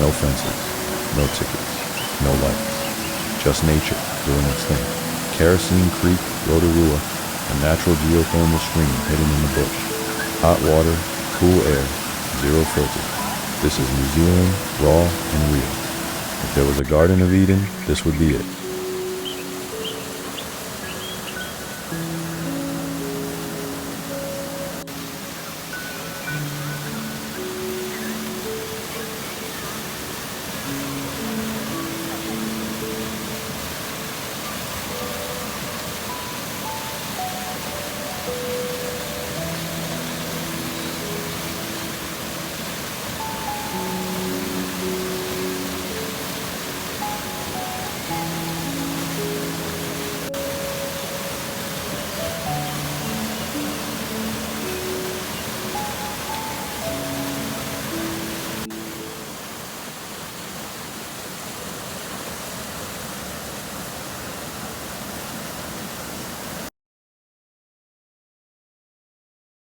No fences, no tickets, no lights. Just nature doing its thing. Kerosene Creek, Rotorua, a natural geothermal stream hidden in the bush. Hot water, cool air, zero filter. This is New Zealand, raw and real. If there was a Garden of Eden, this would be it.